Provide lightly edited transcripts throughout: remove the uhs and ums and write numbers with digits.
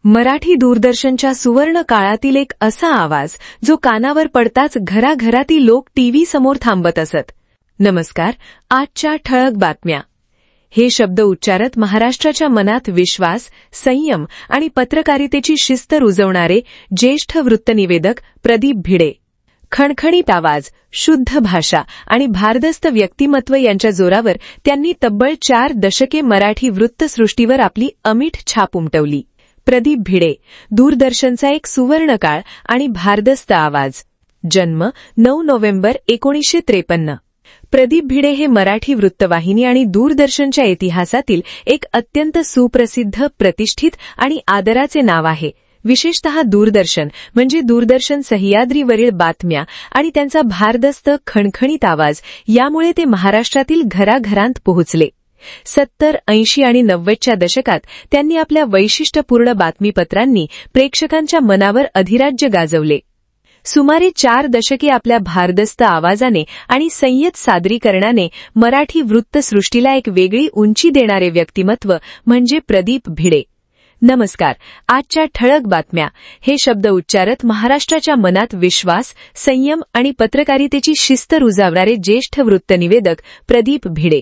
मराठी दूरदर्शनच्या सुवर्ण काळातील एक असा आवाज जो कानावर पडताच घराघरातील लोक टीव्ही समोर थांबत असत. नमस्कार. आजच्या ठळक बातम्या. हे शब्द उच्चारत महाराष्ट्राच्या मनात विश्वास, संयम आणि पत्रकारितेची शिस्त रुजवणारे ज्येष्ठ वृत्तनिवेदक प्रदीप भिडे. खणखणीत आवाज, शुद्ध भाषा आणि भारदस्त व्यक्तिमत्व यांच्या जोरावर त्यांनी तब्बल 4 दशके मराठी वृत्तसृष्टीवर आपली अमीठ छाप उमटवली. प्रदीप भिडे, दूरदर्शनचा एक सुवर्णकाळ आणि भारदस्त आवाज. जन्म 9 नोव्हेंबर 1953. प्रदीप भिडे हे मराठी वृत्तवाहिनी आणि दूरदर्शनच्या इतिहासातील एक अत्यंत सुप्रसिद्ध, प्रतिष्ठित आणि आदराचे नाव आहे. विशेषतः दूरदर्शन म्हणजे दूरदर्शन सह्याद्रीवरील बातम्या आणि त्यांचा भारदस्त, खणखणीत आवाज यामुळे ते महाराष्ट्रातील घराघरांत पोहोचले. 70, 80 आणि 90च्या दशकात त्यांनी आपल्या वैशिष्ट्यपूर्ण बातमीपत्रांनी प्रेक्षकांच्या मनावर अधिराज्य गाजवले. सुमारे 4 दशके आपल्या भारदस्त आवाजाने आणि संयत सादरीकरणाने मराठी वृत्तसृष्टीला एक वेगळी उंची देणारे व्यक्तिमत्व म्हणजे प्रदीप भिडे. नमस्कार. आजच्या ठळक बातम्या. हे शब्द उच्चारत महाराष्ट्राच्या मनात विश्वास, संयम आणि पत्रकारितेची शिस्त रुजवणारे ज्येष्ठ वृत्तनिवेदक प्रदीप भिडे.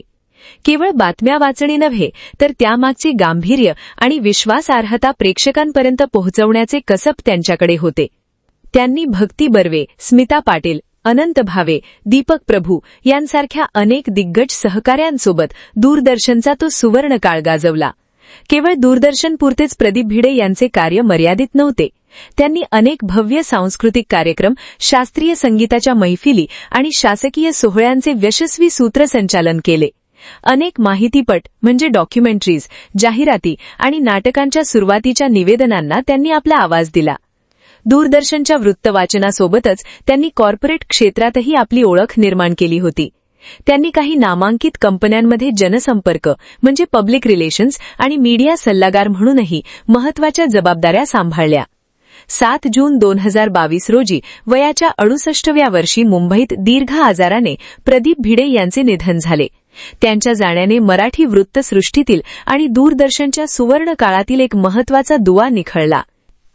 केवळ बातम्या वाचणे नव्हे, तर त्यामागचे गांभीर्य आणि विश्वासार्हता प्रेक्षकांपर्यंत पोहोचवण्याचे कसब त्यांच्याकडे होते. त्यांनी भक्ती बर्वे, स्मिता पाटील, अनंत भावे, दीपक प्रभू यांसारख्या अनेक दिग्गज सहकाऱ्यांसोबत दूरदर्शनचा तो सुवर्ण काळ गाजवला. केवळ दूरदर्शनपुरतेच प्रदीप भिडे यांचे कार्य मर्यादित नव्हते. त्यांनी अनेक भव्य सांस्कृतिक कार्यक्रम, शास्त्रीय संगीताच्या मैफिली आणि शासकीय सोहळ्यांचे यशस्वी सूत्रसंचालन केले. अनेक माहितीपट म्हणजे डॉक्युमेंटरीज, जाहिराती आणि नाटकांच्या सुरुवातीच्या निवेदनांना त्यांनी आपला आवाज दिला. दूरदर्शनच्या वृत्तवाचनासोबतच त्यांनी कॉर्पोरेट क्षेत्रातही आपली ओळख निर्माण केली होती. त्यांनी काही नामांकित कंपन्यांमध्ये जनसंपर्क म्हणजे पब्लिक रिलेशन्स आणि मीडिया सल्लागार म्हणूनही महत्वाच्या जबाबदाऱ्या सांभाळल्या. 7 जून 2022 रोजी वयाच्या 68व्या वर्षी मुंबईत दीर्घ आजाराने प्रदीप भिडे यांचे निधन झाले. त्यांच्या जाण्याने मराठी वृत्तसृष्टीतील आणि दूरदर्शनच्या सुवर्ण काळातील एक महत्वाचा दुवा निखळला.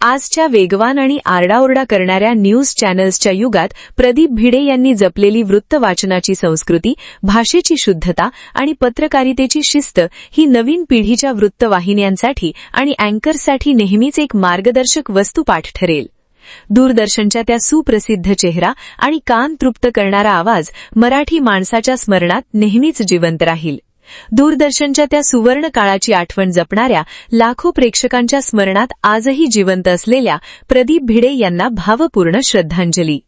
आजच्या वेगवान आणि आरडाओरडा करणाऱ्या न्यूज चॅनल्सच्या युगात प्रदीप भिडे यांनी जपलेली वृत्तवाचनाची संस्कृती, भाषेची शुद्धता आणि पत्रकारितेची शिस्त ही नवीन पिढीच्या वृत्तवाहिन्यांसाठी आणि अँकर्ससाठी नेहमीच एक मार्गदर्शक वस्तुपाठ ठरेल. दूरदर्शनच्या त्या सुप्रसिद्ध चेहरा आणि कान तृप्त करणारा आवाज मराठी माणसाच्या स्मरणात नेहमीच जिवंत राहील. दूरदर्शनच्या त्या सुवर्ण काळाची आठवण जपणाऱ्या लाखो प्रेक्षकांच्या स्मरणात आजही जिवंत असलेल्या प्रदीप भिडे यांना भावपूर्ण श्रद्धांजली.